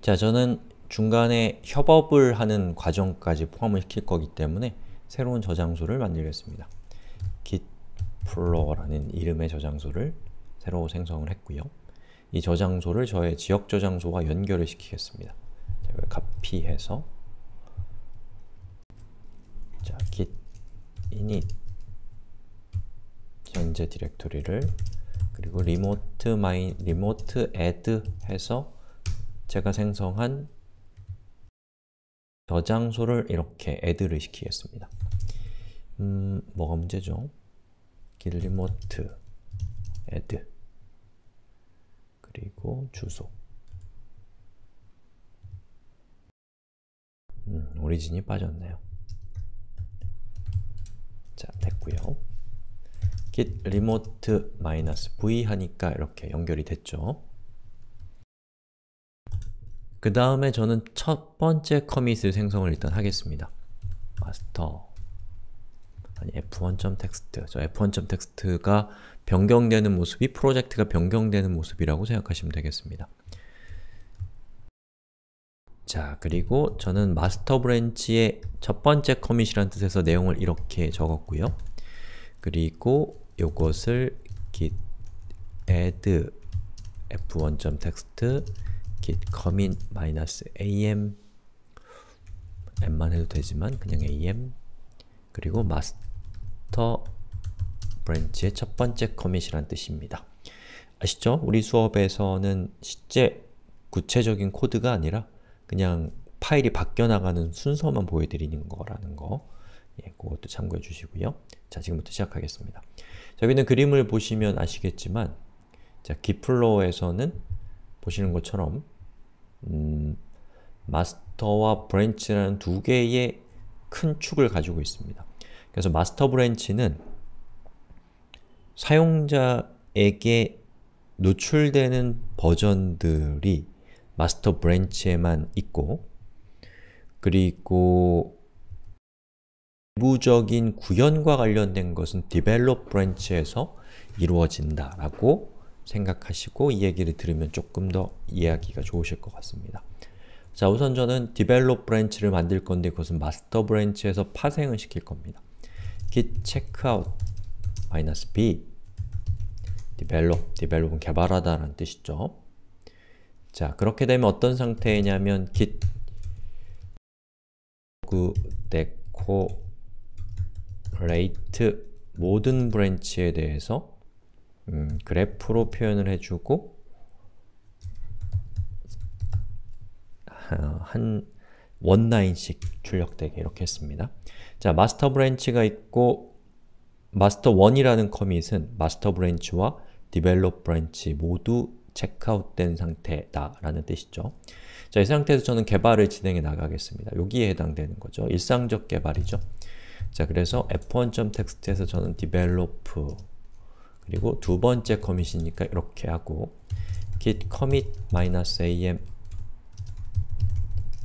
자, 저는 중간에 협업을 하는 과정까지 포함을 시킬 거기 때문에 새로운 저장소를 만들겠습니다. gitflow라는 이름의 저장소를 새로 생성을 했고요. 이 저장소를 저의 지역 저장소와 연결을 시키겠습니다. 자, 이걸 copy해서 자, git init 현재 디렉토리를 그리고 remote add 해서 제가 생성한 저장소를 이렇게 add를 시키겠습니다. 뭐가 문제죠? git remote add 그리고 주소 오리진이 빠졌네요. 자, 됐고요. git remote -v 하니까 이렇게 연결이 됐죠. 그 다음에 저는 첫 번째 커밋을 생성을 일단 하겠습니다. master 아니 f1.text 저 f1.text가 변경되는 모습이 프로젝트가 변경되는 모습이라고 생각하시면 되겠습니다. 자, 그리고 저는 마스터 브랜치의 첫 번째 커밋이라는 뜻에서 내용을 이렇게 적었고요. 그리고 요것을 git add f1.text git commit -am m만 해도 되지만 그냥 am 그리고 마스터 브랜치의 첫 번째 커밋이란 뜻입니다. 아시죠? 우리 수업에서는 실제 구체적인 코드가 아니라 그냥 파일이 바뀌어 나가는 순서만 보여드리는 거라는 거 그것도 참고해 주시고요. 자, 지금부터 시작하겠습니다. 자, 여기 있는 그림을 보시면 아시겠지만 자, gitflow에서는 보시는 것처럼 마스터와 브랜치라는 두 개의 큰 축을 가지고 있습니다. 그래서 마스터 브랜치는 사용자에게 노출되는 버전들이 마스터 브랜치에만 있고 그리고 내부적인 구현과 관련된 것은 develop branch에서 이루어진다 라고 생각하시고 이 얘기를 들으면 조금 더 이해하기가 좋으실 것 같습니다. 자, 우선 저는 develop branch를 만들 건데 그것은 master branch에서 파생을 시킬 겁니다. git checkout -b develop은 개발하다 라는 뜻이죠. 자, 그렇게 되면 어떤 상태냐면 git decorate 모든 브랜치에 대해서 그래프로 표현을 해주고 한 원라인씩 출력되게 이렇게 했습니다. 자, 마스터 브랜치가 있고 마스터 1이라는 커밋은 마스터 브랜치와 develop 브랜치 모두 체크아웃된 상태다 라는 뜻이죠. 자, 이 상태에서 저는 개발을 진행해 나가겠습니다. 여기에 해당되는 거죠. 일상적 개발이죠. 자, 그래서 f1.text에서 저는 develop 그리고 두 번째 커밋이니까 이렇게 하고 git commit -am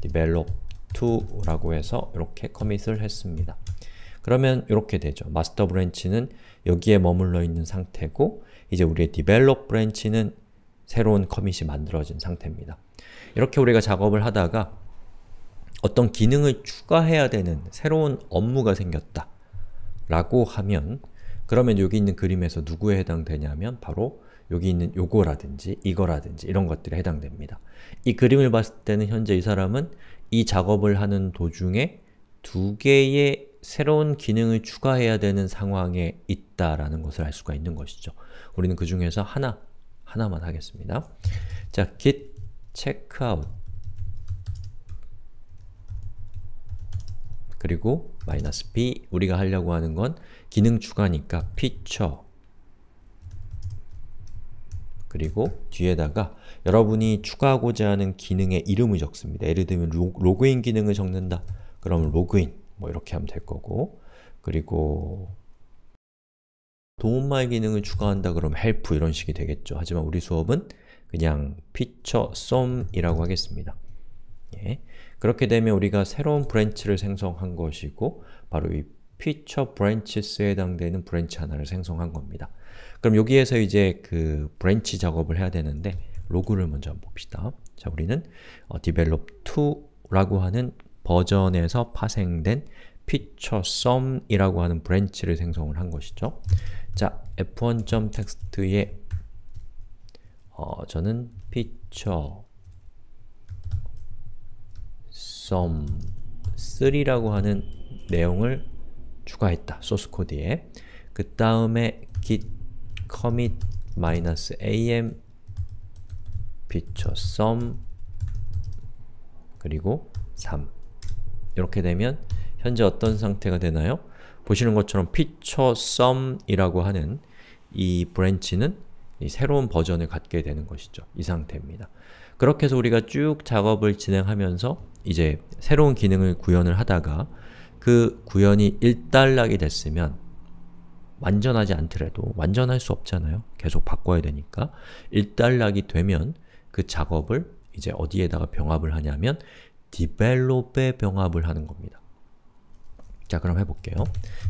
develop2 라고 해서 이렇게 커밋을 했습니다. 그러면 이렇게 되죠. 마스터 브랜치는 여기에 머물러 있는 상태고 이제 우리의 develop 브랜치는 새로운 커밋이 만들어진 상태입니다. 이렇게 우리가 작업을 하다가 어떤 기능을 추가해야 되는 새로운 업무가 생겼다 라고 하면 그러면 여기 있는 그림에서 누구에 해당되냐면 바로 여기 있는 요거라든지 이거라든지 이런 것들에 해당됩니다. 이 그림을 봤을 때는 현재 이 사람은 이 작업을 하는 도중에 두 개의 새로운 기능을 추가해야 되는 상황에 있다라는 것을 알 수가 있는 것이죠. 우리는 그 중에서 하나만 하겠습니다. 자, git checkout 그리고 -b 우리가 하려고 하는 건 기능 추가니까 feature 그리고 뒤에다가 여러분이 추가하고자 하는 기능의 이름을 적습니다. 예를 들면 로그인 기능을 적는다. 그러면 로그인 뭐 이렇게 하면 될 거고 그리고 도움말 기능을 추가한다 그러면 help 이런 식이 되겠죠. 하지만 우리 수업은 그냥 feature SOM이라고 하겠습니다. 예. 그렇게 되면 우리가 새로운 브랜치를 생성한 것이고 바로 이 feature branches에 해당되는 브랜치 하나를 생성한 겁니다. 그럼 여기에서 이제 그 브랜치 작업을 해야 되는데 로그를 먼저 한번 봅시다. 자, 우리는 develop2라고 하는 버전에서 파생된 featureSum이라고 하는 브랜치를 생성을 한 것이죠. 자, f1.text에 저는 featureSum3라고 하는 내용을 추가했다. 소스 코드에. 그 다음에 git commit -am featureSum 그리고 3 이렇게 되면 현재 어떤 상태가 되나요? 보시는 것처럼 featureSum이라고 하는 이 브랜치는 이 새로운 버전을 갖게 되는 것이죠. 이 상태입니다. 그렇게 해서 우리가 쭉 작업을 진행하면서 이제 새로운 기능을 구현을 하다가 그 구현이 일단락이 됐으면 완전하지 않더라도 완전할 수 없잖아요. 계속 바꿔야 되니까 일단락이 되면 그 작업을 이제 어디에다가 병합을 하냐면 develop에 병합을 하는 겁니다. 자, 그럼 해볼게요.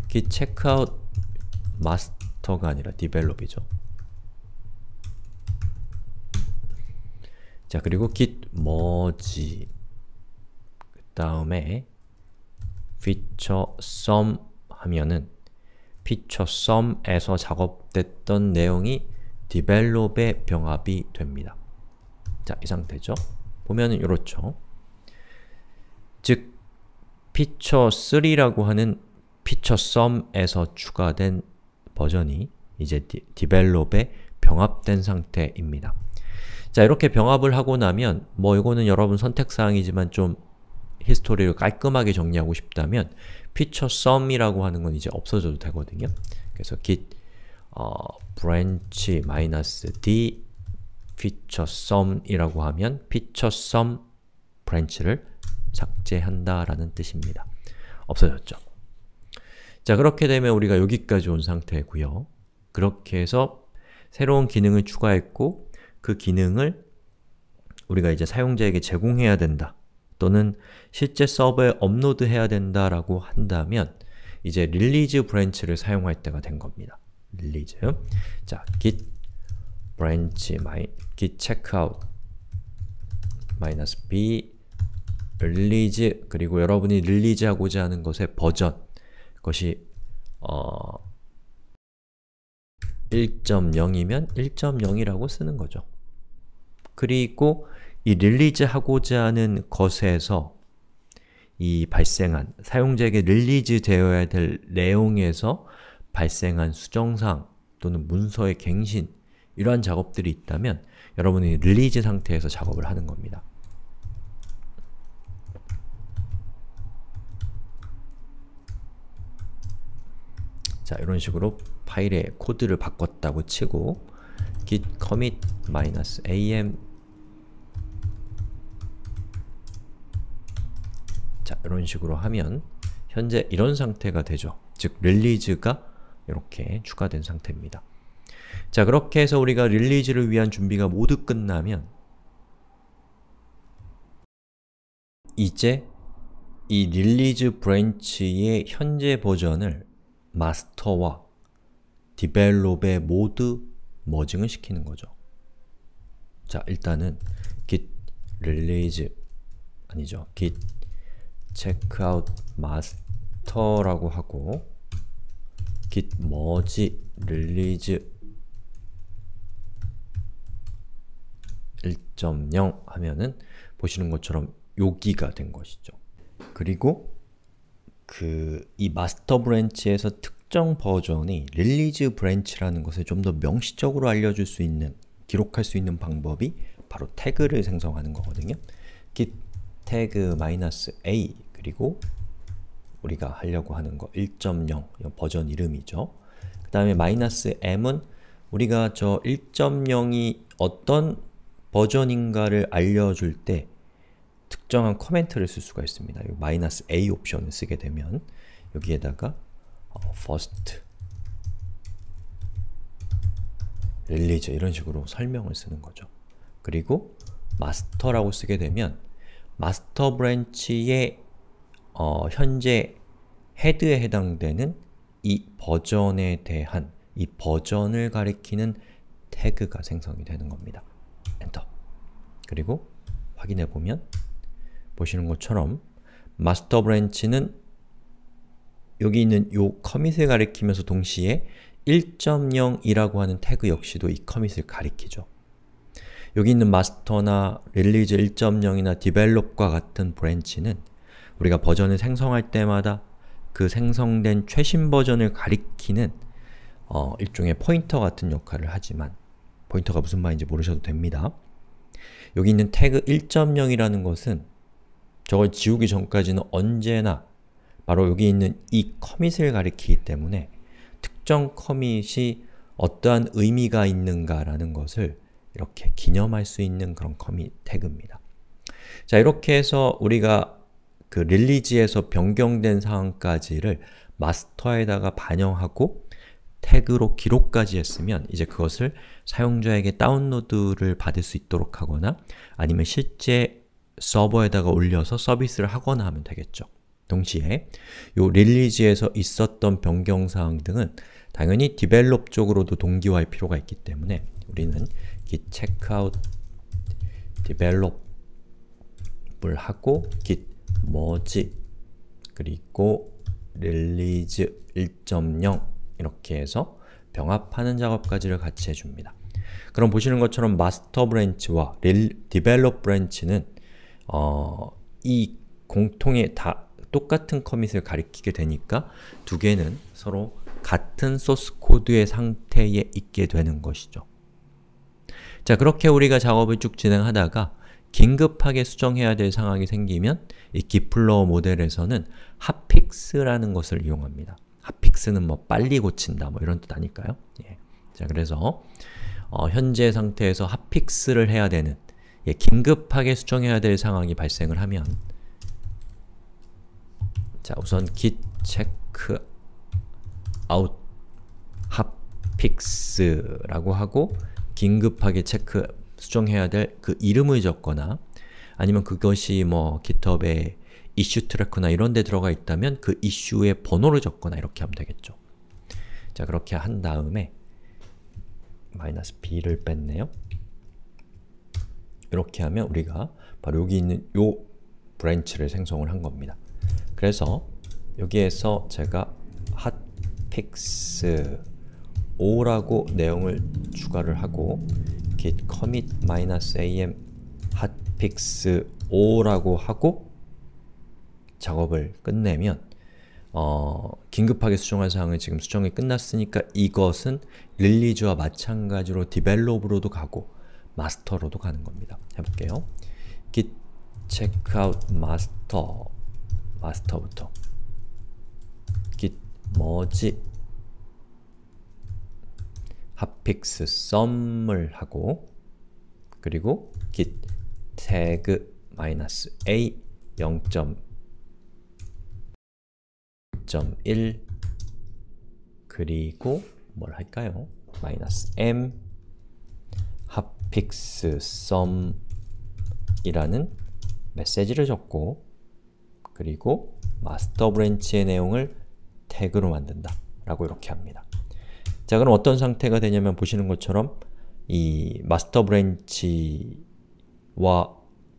git checkout master가 아니라 develop이죠. 자, 그리고 git merge 그 다음에 featureSum 하면은 featureSum에서 작업됐던 내용이 develop에 병합이 됩니다. 자, 이 상태죠. 보면은 이렇죠. 즉, feature3라고 하는 featureSum에서 추가된 버전이 이제 develop에 병합된 상태입니다. 자, 이렇게 병합을 하고 나면 이거는 여러분 선택사항이지만 좀 히스토리를 깔끔하게 정리하고 싶다면 featureSum이라고 하는 건 이제 없어져도 되거든요. 그래서 git branch -d featureSum이라고 하면 featureSum branch를 삭제한다 라는 뜻입니다. 없어졌죠. 자, 그렇게 되면 우리가 여기까지 온 상태고요. 그렇게 해서 새로운 기능을 추가했고 그 기능을 우리가 이제 사용자에게 제공해야 된다 또는 실제 서버에 업로드해야 된다라고 한다면 이제 릴리즈 브랜치를 사용할 때가 된 겁니다. 릴리즈. 자, git branch git checkout -b 릴리즈 그리고 여러분이 릴리즈 하고자 하는 것의 버전 그것이 1.0이면 1.0이라고 쓰는 거죠. 그리고 이 릴리즈 하고자 하는 것에서 이 발생한 사용자에게 릴리즈 되어야 될 내용에서 발생한 수정사항 또는 문서의 갱신 이러한 작업들이 있다면 여러분이 릴리즈 상태에서 작업을 하는 겁니다. 자, 이런 식으로 파일의 코드를 바꿨다고 치고 git commit -am 자, 이런 식으로 하면 현재 이런 상태가 되죠. 즉, 릴리즈가 이렇게 추가된 상태입니다. 자, 그렇게 해서 우리가 릴리즈를 위한 준비가 모두 끝나면 이제 이 릴리즈 브랜치의 현재 버전을 마스터와 디벨롭에 모두 머징을 시키는 거죠. 자, 일단은 git release 아니죠. git checkout master라고 하고 git merge release 1.0 하면은 보시는 것처럼 여기가 된 것이죠. 그리고 이 마스터 브랜치에서 특정 버전이 릴리즈 브랜치라는 것을 좀 더 명시적으로 알려줄 수 있는, 기록할 수 있는 방법이 바로 태그를 생성하는 거거든요. git tag -a 그리고 우리가 하려고 하는 거 1.0 버전 이름이죠. 그 다음에 -m은 우리가 저 1.0이 어떤 버전인가를 알려줄 때 특정한 코멘트를 쓸 수가 있습니다. 이 -a 옵션을 쓰게 되면 여기에다가 first release 이런 식으로 설명을 쓰는 거죠. 그리고 master라고 쓰게 되면 마스터 브랜치의 현재 헤드에 해당되는 이 버전에 대한 이 버전을 가리키는 태그가 생성이 되는 겁니다. 엔터. 그리고 확인해 보면 보시는 것처럼 마스터 브랜치는 여기 있는 요 커밋을 가리키면서 동시에 1.0이라고 하는 태그 역시도 이 커밋을 가리키죠. 여기 있는 마스터나 릴리즈 1.0이나 디벨롭과 같은 브랜치는 우리가 버전을 생성할 때마다 그 생성된 최신 버전을 가리키는 일종의 포인터 같은 역할을 하지만 포인터가 무슨 말인지 모르셔도 됩니다. 여기 있는 태그 1.0이라는 것은 저걸 지우기 전까지는 언제나 바로 여기 있는 이 커밋을 가리키기 때문에 특정 커밋이 어떠한 의미가 있는가라는 것을 이렇게 기념할 수 있는 그런 커밋 태그입니다. 자, 이렇게 해서 우리가 그 릴리즈에서 변경된 사항까지를 마스터에다가 반영하고 태그로 기록까지 했으면 이제 그것을 사용자에게 다운로드를 받을 수 있도록 하거나 아니면 실제 서버에다가 올려서 서비스를 하거나 하면 되겠죠. 동시에 요 릴리즈에서 있었던 변경사항 등은 당연히 디벨롭 쪽으로도 동기화할 필요가 있기 때문에 우리는 git checkout develop을 하고 git merge 그리고 release 1.0 이렇게 해서 병합하는 작업까지를 같이 해줍니다. 그럼 보시는 것처럼 마스터 브랜치와 디벨롭 브랜치는 이 공통의 다 똑같은 커밋을 가리키게 되니까 두 개는 서로 같은 소스 코드의 상태에 있게 되는 것이죠. 자, 그렇게 우리가 작업을 쭉 진행하다가 긴급하게 수정해야 될 상황이 생기면 이 Gitflow 모델에서는 핫픽스라는 것을 이용합니다. 핫픽스는 뭐 빨리 고친다 뭐 이런 뜻 아닐까요? 예. 자, 그래서 현재 상태에서 핫픽스를 해야 되는 긴급하게 수정해야 될 상황이 발생을 하면 자, 우선 git check out 핫픽스라고 하고 긴급하게 수정해야 될 그 이름을 적거나 아니면 그것이 뭐 GitHub에 이슈 트래커나 이런 데 들어가 있다면 그 이슈의 번호를 적거나 이렇게 하면 되겠죠. 자, 그렇게 한 다음에 -b를 뺐네요. 이렇게 하면 우리가 바로 여기 있는 요 브랜치를 생성을 한 겁니다. 그래서 여기에서 제가 핫픽스 5라고 내용을 추가를 하고 git commit -am 핫픽스 5라고 하고 작업을 끝내면 긴급하게 수정할 사항은 지금 수정이 끝났으니까 이것은 릴리즈와 마찬가지로 디벨롭으로도 가고 마스터로도 가는 겁니다. 해볼게요. git checkout 마스터부터 git merge 핫픽스 sum을 하고 그리고 git tag -a 0.1 그리고 뭘 할까요? -m 핫픽스 sum 이라는 메시지를 적고 그리고 마스터 브랜치의 내용을 태그로 만든다 라고 이렇게 합니다. 자, 그럼 어떤 상태가 되냐면 보시는 것처럼 이 마스터 브랜치와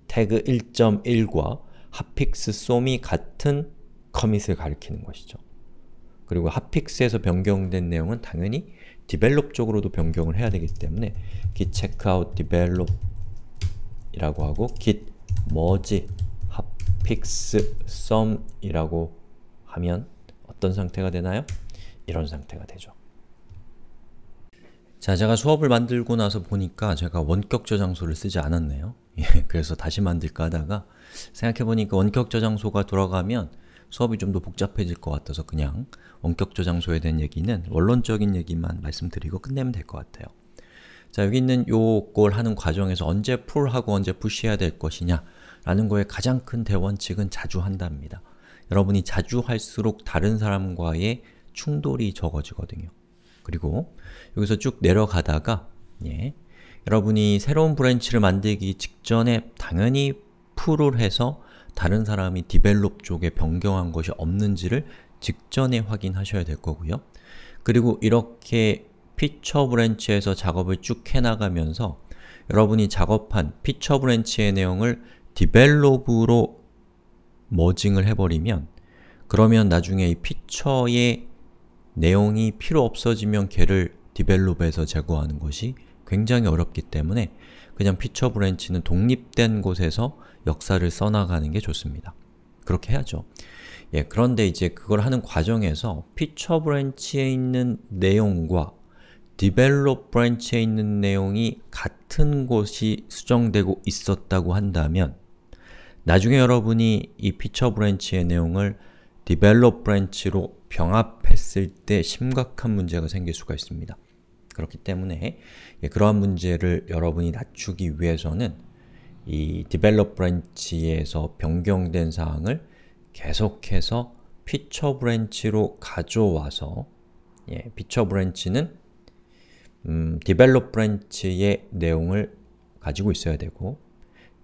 태그 1.1과 핫픽스 솜이 같은 커밋을 가리키는 것이죠. 그리고 핫픽스에서 변경된 내용은 당연히 디벨롭 쪽으로도 변경을 해야 되기 때문에 git checkout develop 이라고 하고 git merge 핫픽스 sum 이라고 하면 어떤 상태가 되나요? 이런 상태가 되죠. 자, 제가 수업을 만들고 나서 보니까 제가 원격 저장소를 쓰지 않았네요. 그래서 다시 만들까 하다가 생각해보니까 원격 저장소가 돌아가면 수업이 좀 더 복잡해질 것 같아서 그냥 원격 저장소에 대한 얘기는 원론적인 얘기만 말씀드리고 끝내면 될 것 같아요. 자, 여기 있는 요걸 하는 과정에서 언제 풀하고 언제 푸시해야 될 것이냐 라는 거의 가장 큰 대원칙은 자주 한답니다. 여러분이 자주 할수록 다른 사람과의 충돌이 적어지거든요. 그리고 여기서 쭉 내려가다가 여러분이 새로운 브랜치를 만들기 직전에 당연히 풀을 해서 다른 사람이 디벨롭 쪽에 변경한 것이 없는지를 직전에 확인하셔야 될 거고요. 그리고 이렇게 피처 브랜치에서 작업을 쭉 해나가면서 여러분이 작업한 피처 브랜치의 내용을 develop로 머징을 해버리면 그러면 나중에 이 피처의 내용이 필요 없어지면 걔를 develop에서 제거하는 것이 굉장히 어렵기 때문에 그냥 피처 브랜치는 독립된 곳에서 역사를 써나가는 게 좋습니다. 그렇게 해야죠. 예, 그런데 이제 그걸 하는 과정에서 피처 브랜치에 있는 내용과 develop 브랜치에 있는 내용이 같은 곳이 수정되고 있었다고 한다면 나중에 여러분이 이 피처 브랜치의 내용을 develop 브랜치로 병합했을 때 심각한 문제가 생길 수가 있습니다. 그렇기 때문에 그러한 문제를 여러분이 낮추기 위해서는 이 develop 브랜치에서 변경된 사항을 계속해서 피처 브랜치로 가져와서 피처 브랜치는 develop 브랜치의 내용을 가지고 있어야 되고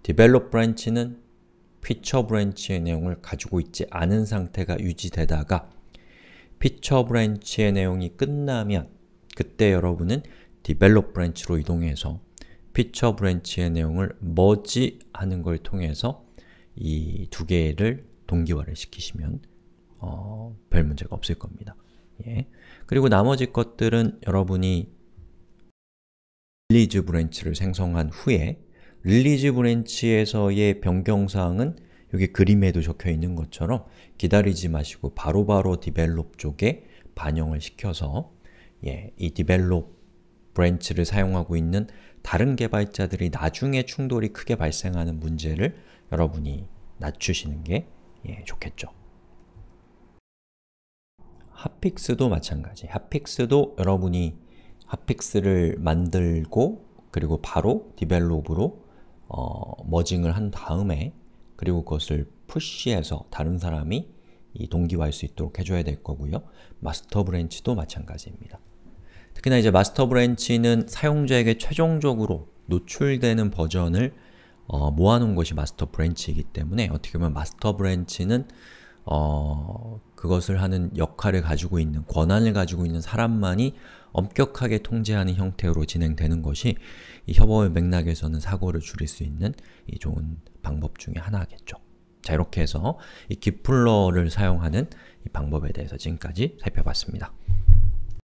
develop 브랜치는 피처 브랜치의 내용을 가지고 있지 않은 상태가 유지되다가 피처 브랜치의 내용이 끝나면 그때 여러분은 develop 브랜치로 이동해서 피처 브랜치의 내용을 머지 하는 걸 통해서 이 두 개를 동기화를 시키시면 별 문제가 없을 겁니다. 예. 그리고 나머지 것들은 여러분이 릴리즈 브랜치를 생성한 후에 릴리즈 브랜치에서의 변경사항은 여기 그림에도 적혀 있는 것처럼 기다리지 마시고 바로바로 develop 쪽에 반영을 시켜서 이 develop 브랜치를 사용하고 있는 다른 개발자들이 나중에 충돌이 크게 발생하는 문제를 여러분이 낮추시는 게 좋겠죠. 핫픽스도 마찬가지. 핫픽스도 여러분이 핫픽스를 만들고 그리고 바로 develop으로 머징을 한 다음에 그리고 그것을 푸시해서 다른 사람이 동기화할 수 있도록 해줘야 될 거고요. 마스터 브랜치도 마찬가지입니다. 특히나 이제 마스터 브랜치는 사용자에게 최종적으로 노출되는 버전을 모아놓은 것이 마스터 브랜치이기 때문에 어떻게 보면 마스터 브랜치는 그것을 하는 역할을 가지고 있는, 권한을 가지고 있는 사람만이 엄격하게 통제하는 형태로 진행되는 것이 이 협업의 맥락에서는 사고를 줄일 수 있는 이 좋은 방법 중에 하나겠죠. 자, 이렇게 해서 이 기플러를 사용하는 이 방법에 대해서 지금까지 살펴봤습니다.